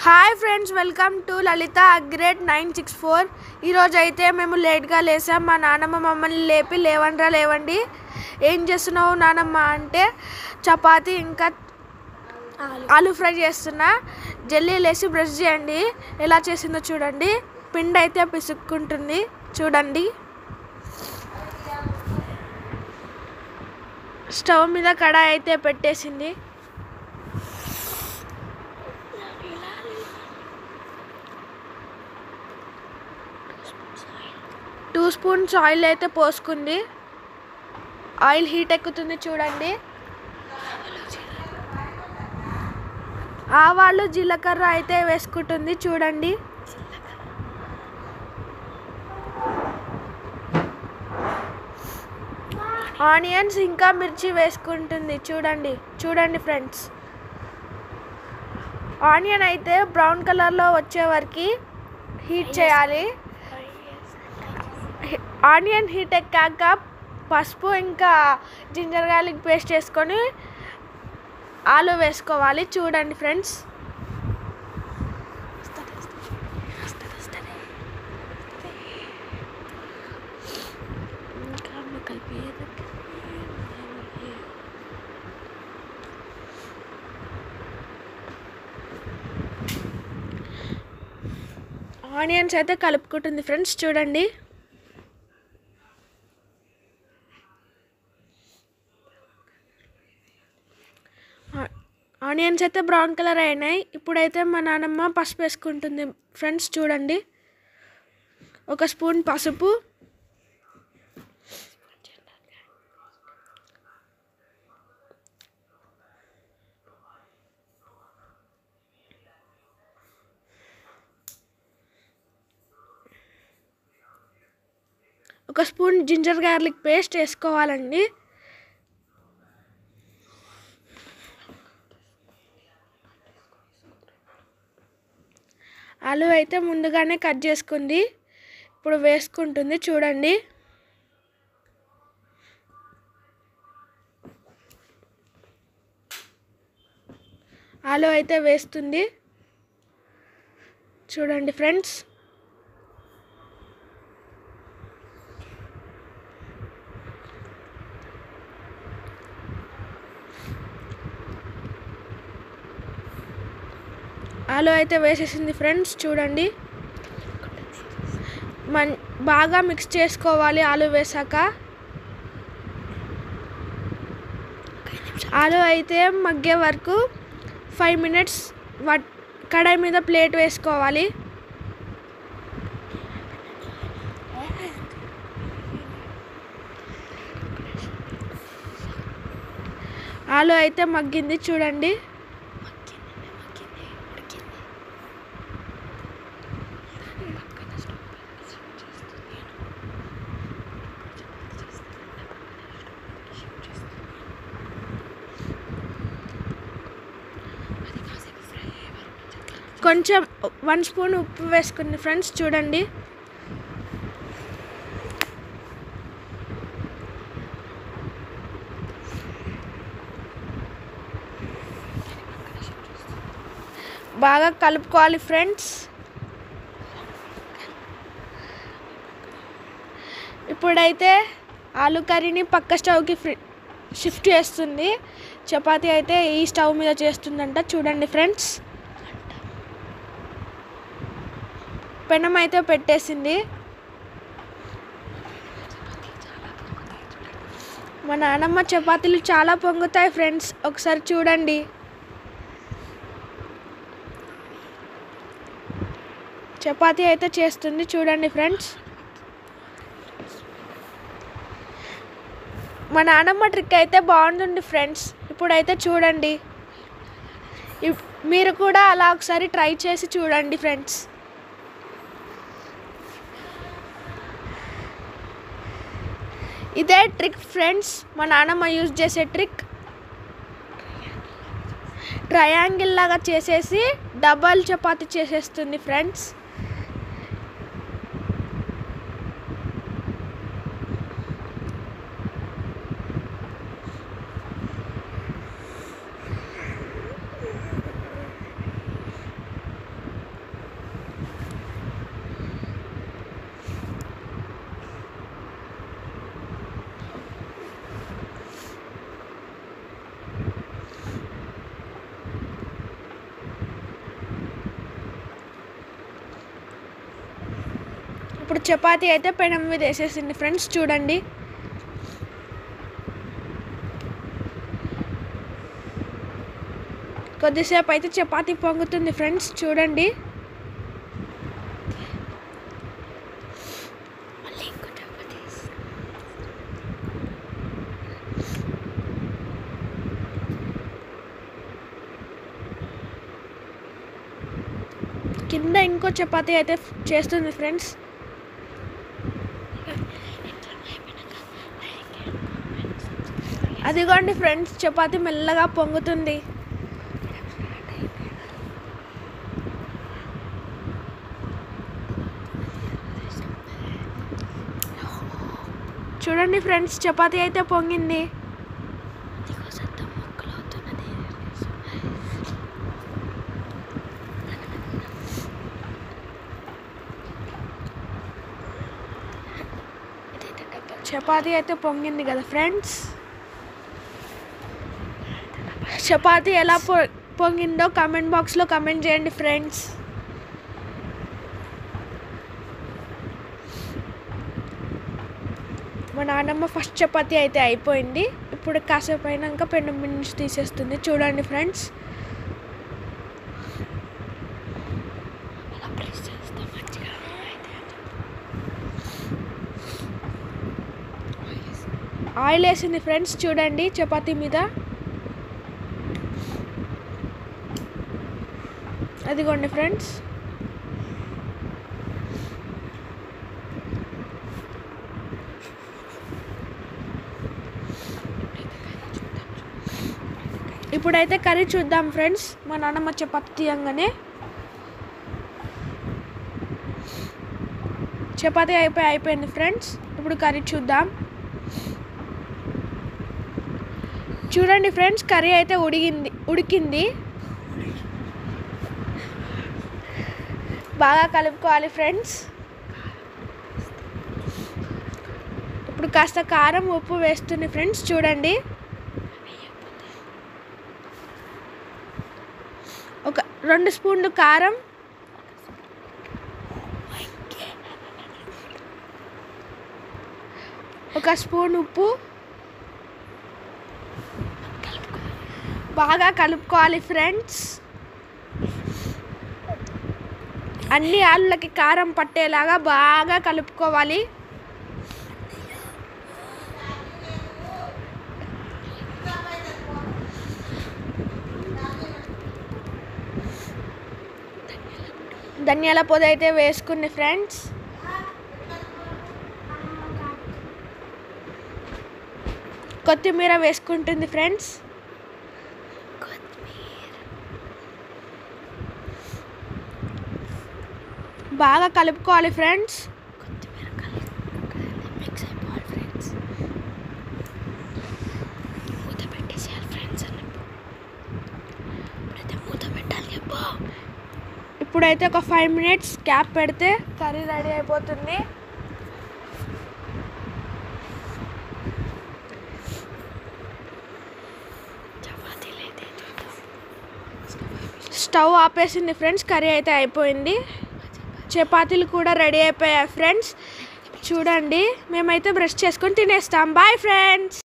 Hi friends, welcome to Lalitha A grade 964. ఈరోజు అయితే మేము లేట్గా లేసాం. మా నాన్నమ్మ మమ్మల్ని లేపి లేవండి ఏం చేస్తున్నావు నానమ్మ అంటే చపాతీ ఇంకా ఆలు ఫ్రై చేస్తున్నా, జల్లీ లేసి బ్రష్ చేయండి. ఎలా చేసిందో చూడండి. పిండి అయితే పిసుక్కుంటుంది చూడండి. స్టవ్ మీద కడాయి అయితే పెట్టేసింది. 2 స్పూన్స్ ఆయిల్ అయితే పోసుకుంది. ఆయిల్ హీట్ ఎక్కుతుంది చూడండి. ఆవాలు జీలకర్ర అయితే వేసుకుంటుంది చూడండి. ఆనియన్స్ ఇంకా మిర్చి వేసుకుంటుంది చూడండి ఫ్రెండ్స్. ఆనియన్ అయితే బ్రౌన్ కలర్లో వచ్చే వరకు హీట్ చేయాలి. ఆనియన్ హీట్ ఎక్కాక పసుపు ఇంకా జింజర్ గార్లిక్ పేస్ట్ వేసుకొని ఆలు వేసుకోవాలి చూడండి ఫ్రెండ్స్. ఆనియన్స్ అయితే కలుపుకుంటుంది ఫ్రెండ్స్ చూడండి. ఆనియన్స్ అయితే బ్రౌన్ కలర్ అయినాయి. ఇప్పుడైతే మా నాన్నమ్మ పసుపు వేసుకుంటుంది ఫ్రెండ్స్ చూడండి. 1 స్పూన్ పసుపు, ఒక స్పూన్ జింజర్ గార్లిక్ పేస్ట్ వేసుకోవాలండి. ఆలు అయితే ముందుగానే కట్ చేసుకుంది, ఇప్పుడు వేసుకుంటుంది చూడండి. ఆలు అయితే వేస్తుంది చూడండి ఫ్రెండ్స్. ఆలు అయితే వేసేసింది ఫ్రెండ్స్ చూడండి. బాగా మిక్స్ చేసుకోవాలి ఆలు వేసాక. ఆలు అయితే మగ్గే వరకు 5 మినిట్స్ కడాయి మీద ప్లేట్ వేసుకోవాలి. ఆలు అయితే మగ్గింది చూడండి. కొంచెం 1 స్పూన్ ఉప్పు వేసుకుంది ఫ్రెండ్స్ చూడండి. బాగా కలుపుకోవాలి ఫ్రెండ్స్. ఇప్పుడైతే ఆలు కర్రీని పక్క స్టవ్కి షిఫ్ట్ చేస్తుంది. చపాతీ అయితే ఈ స్టవ్ మీద చేస్తుందంట చూడండి ఫ్రెండ్స్. పెనం అయితే పెట్టేసింది. మా నాన్నమ్మ చపాతీలు చాలా పొంగుతాయి ఫ్రెండ్స్, ఒకసారి చూడండి. చపాతీ అయితే చేస్తుంది చూడండి ఫ్రెండ్స్. మా నాన్నమ్మ ట్రిక్ అయితే బాగుంటుంది ఫ్రెండ్స్. ఇప్పుడైతే చూడండి, మీరు కూడా అలా ఒకసారి ట్రై చేసి చూడండి ఫ్రెండ్స్. ఇదే ట్రిక్ ఫ్రెండ్స్, మా నాన్నమ్మ యూజ్ చేసే ట్రిక్. ట్రయాంగిల్ లాగా చేసేసి డబల్ చపాతీ చేసేస్తుంది ఫ్రెండ్స్. ఇప్పుడు చపాతీ అయితే పెనం మీద వేసేసింది ఫ్రెండ్స్, చూడండి. కొద్దిసేపు అయితే చపాతీ పొంగుతుంది ఫ్రెండ్స్, చూడండి. కింద ఇంకో చపాతీ అయితే చేస్తుంది ఫ్రెండ్స్. అదిగోండి ఫ్రెండ్స్, చపాతీ మెల్లగా పొంగుతుంది. చూడండి ఫ్రెండ్స్, చపాతీ అయితే పొంగింది. చపాతీ అయితే పొంగింది కదా ఫ్రెండ్స్. చపాతీ ఎలా పొంగిందో కామెంట్ బాక్స్లో కామెంట్ చేయండి ఫ్రెండ్స్. మా నాన్నమ్మ ఫస్ట్ చపాతీ అయితే అయిపోయింది. ఇప్పుడు కాసేపు అయినాక పెనం నుంచి తీసేస్తుంది, చూడండి ఫ్రెండ్స్. ఆయిల్ వేసింది ఫ్రెండ్స్, చూడండి చపాతీ మీద. అదిగోండి ఫ్రెండ్స్. ఇప్పుడైతే కర్రీ చూద్దాం ఫ్రెండ్స్. మా నాన్నమ్మ చపాతీ తీయంగానే చపాతీ అయిపోయింది ఫ్రెండ్స్. ఇప్పుడు కర్రీ చూద్దాం. చూడండి ఫ్రెండ్స్, కర్రీ అయితే ఉడికింది. బాగా కలుపుకోవాలి ఫ్రెండ్స్. ఇప్పుడు కాస్త కారం ఉప్పు వేస్తుంది ఫ్రెండ్స్, చూడండి. ఒక 2 స్పూన్లు కారం, ఒక స్పూన్ ఉప్పు, బాగా కలుపుకోవాలి ఫ్రెండ్స్. అన్ని ఆలులకి కారం పట్టేలాగా బాగా కలుపుకోవాలి. ధనియాల పొడి అయితే వేసుకుంది ఫ్రెండ్స్. కొత్తిమీర వేసుకుంటుంది ఫ్రెండ్స్. బాగా కలుపుకోవాలి ఫ్రెండ్స్. ఇప్పుడైతే ఒక 5 మినిట్స్ క్యాప్ పెడితే కర్రీ రెడీ అయిపోతుంది. స్టవ్ ఆపేసింది ఫ్రెండ్స్, కర్రీ అయితే అయిపోయింది. చపాతీలు కూడా రెడీ అయిపోయాయి ఫ్రెండ్స్, చూడండి. మేమైతే బ్రష్ చేసుకొని తినేస్తాం. Bye friends.